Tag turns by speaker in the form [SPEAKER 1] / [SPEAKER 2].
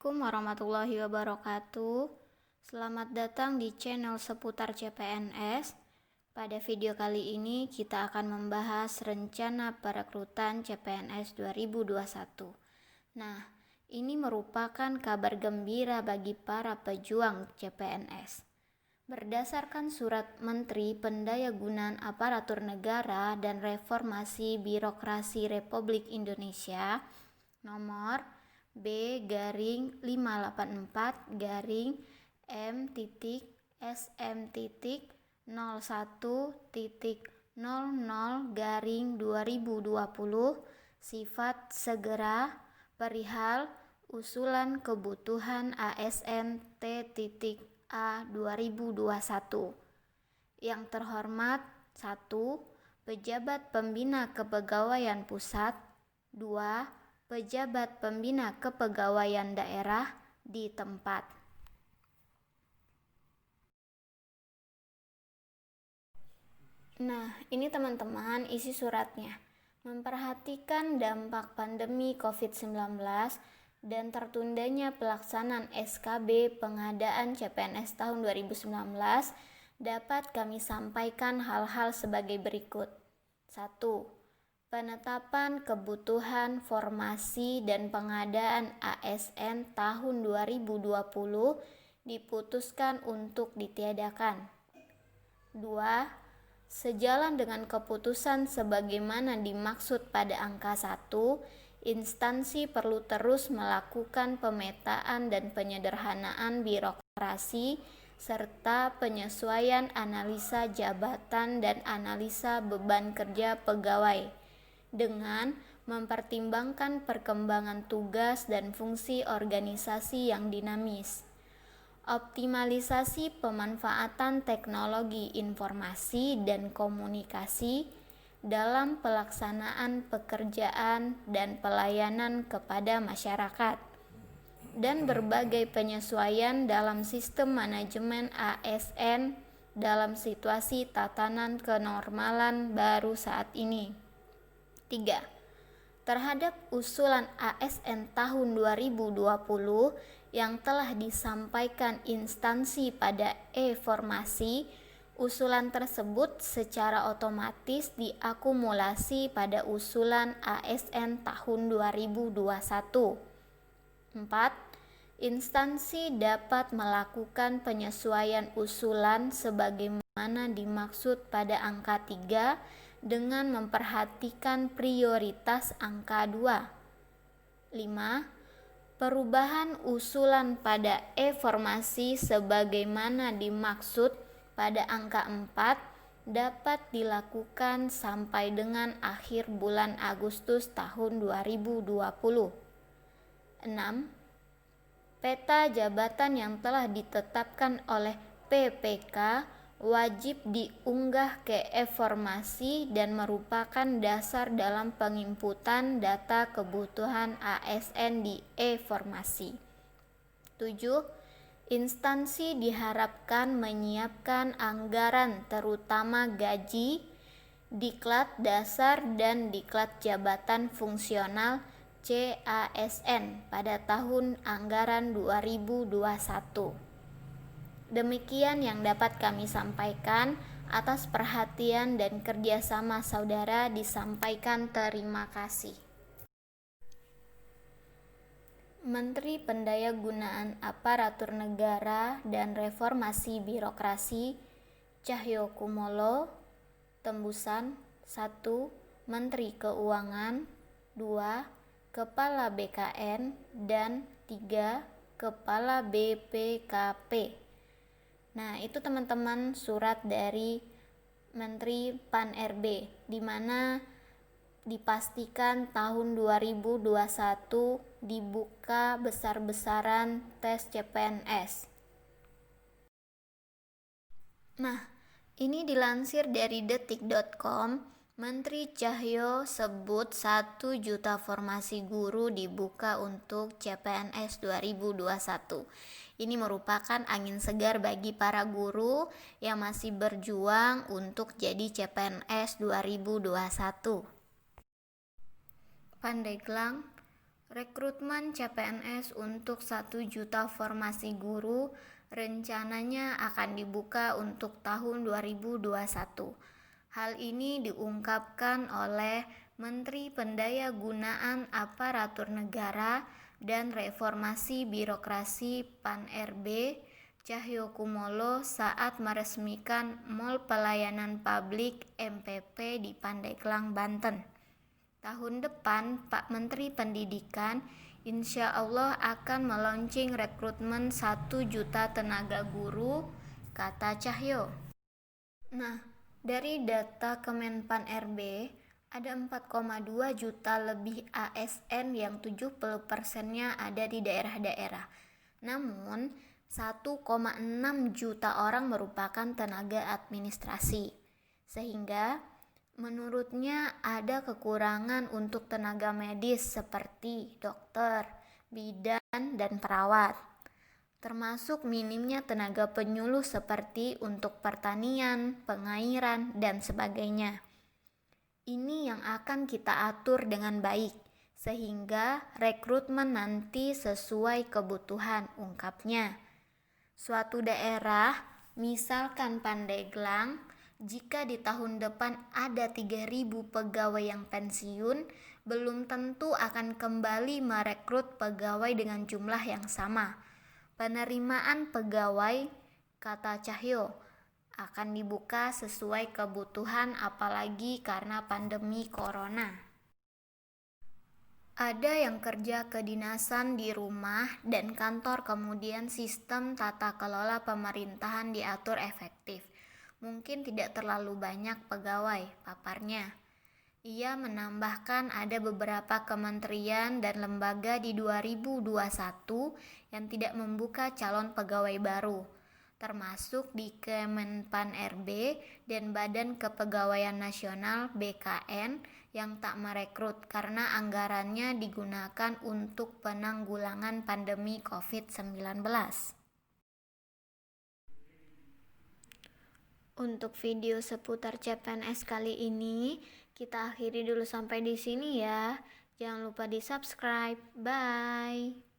[SPEAKER 1] Assalamualaikum warahmatullahi wabarakatuh. Selamat datang di channel seputar CPNS. Pada video kali ini kita akan membahas rencana perekrutan CPNS 2021. Nah, ini merupakan kabar gembira bagi para pejuang CPNS. Berdasarkan Surat Menteri Pendayagunaan Aparatur Negara dan Reformasi Birokrasi Republik Indonesia nomor B-SM-01.00/2020 sifat segera perihal usulan kebutuhan ASN T.A 2021. Yang terhormat 1. Pejabat Pembina Kepegawaian Pusat. 2. Pejabat Pembina Kepegawaian Daerah di tempat. Nah, ini teman-teman isi suratnya. Memperhatikan dampak pandemi COVID-19 dan tertundanya pelaksanaan SKB pengadaan CPNS tahun 2019, dapat kami sampaikan hal-hal sebagai berikut. 1. Penetapan kebutuhan formasi dan pengadaan ASN tahun 2020 diputuskan untuk ditiadakan. 2. Sejalan dengan keputusan sebagaimana dimaksud pada angka 1, instansi perlu terus melakukan pemetaan dan penyederhanaan birokrasi serta penyesuaian analisa jabatan dan analisa beban kerja pegawai dengan mempertimbangkan perkembangan tugas dan fungsi organisasi yang dinamis. Optimalisasi pemanfaatan teknologi informasi dan komunikasi dalam pelaksanaan pekerjaan dan pelayanan kepada masyarakat, dan berbagai penyesuaian dalam sistem manajemen ASN dalam situasi tatanan kenormalan baru saat ini. 3. Terhadap usulan ASN tahun 2020 yang telah disampaikan instansi pada e-formasi, usulan tersebut secara otomatis diakumulasi pada usulan ASN tahun 2021. 4. Instansi dapat melakukan penyesuaian usulan sebagaimana dimaksud pada angka 3 dengan memperhatikan prioritas angka 2. 5. Perubahan usulan pada e-formasi sebagaimana dimaksud pada angka 4 dapat dilakukan sampai dengan akhir bulan Agustus tahun 2020. 6. Peta jabatan yang telah ditetapkan oleh PPK wajib diunggah ke e-formasi dan merupakan dasar dalam penginputan data kebutuhan ASN di e-formasi. 7. Instansi diharapkan menyiapkan anggaran terutama gaji, diklat dasar dan diklat jabatan fungsional CASN pada tahun anggaran 2021. Demikian yang dapat kami sampaikan. Atas perhatian dan kerjasama saudara disampaikan terima kasih. Menteri Pendayagunaan Aparatur Negara dan Reformasi Birokrasi Cahyokumolo. Tembusan 1. Menteri Keuangan. 2. Kepala BKN dan 3. Kepala BPKP. Nah, itu teman-teman surat dari Menteri Pan-RB di mana dipastikan tahun 2021 dibuka besar-besaran tes CPNS. Nah, ini dilansir dari detik.com. Menteri Cahyo sebut 1 juta formasi guru dibuka untuk CPNS 2021. Ini merupakan angin segar bagi para guru yang masih berjuang untuk jadi CPNS 2021. Pandeglang, Rekrutmen CPNS untuk 1 juta formasi guru rencananya akan dibuka untuk tahun 2021. Hal ini diungkapkan oleh Menteri Pendayagunaan Aparatur Negara dan Reformasi Birokrasi PAN-RB Cahyokumolo saat meresmikan Mall Pelayanan Publik MPP di Pandeglang, Banten. Tahun depan, Pak Menteri Pendidikan insya Allah akan meluncing rekrutmen 1 juta tenaga guru, kata Cahyo. Nah, dari data Kemenpan RB, ada 4,2 juta lebih ASN yang 70%-nya ada di daerah-daerah. Namun, 1,6 juta orang merupakan tenaga administrasi. Sehingga menurutnya ada kekurangan untuk tenaga medis seperti dokter, bidan, dan perawat, termasuk minimnya tenaga penyuluh seperti untuk pertanian, pengairan, dan sebagainya. Ini yang akan kita atur dengan baik, sehingga rekrutmen nanti sesuai kebutuhan, ungkapnya. Suatu daerah, misalkan Pandeglang, jika di tahun depan ada 3.000 pegawai yang pensiun, belum tentu akan kembali merekrut pegawai dengan jumlah yang sama. Penerimaan pegawai, kata Cahyo, akan dibuka sesuai kebutuhan apalagi karena pandemi corona. Ada yang kerja kedinasan di rumah dan kantor, kemudian sistem tata kelola pemerintahan diatur efektif. Mungkin tidak terlalu banyak pegawai, paparnya. Ia menambahkan ada beberapa kementerian dan lembaga di 2021 yang tidak membuka calon pegawai baru, termasuk di Kemenpan RB dan Badan Kepegawaian Nasional BKN yang tak merekrut karena anggarannya digunakan untuk penanggulangan pandemi COVID-19. Untuk video seputar CPNS kali ini, kita akhiri dulu sampai di sini ya. Jangan lupa di-subscribe. Bye.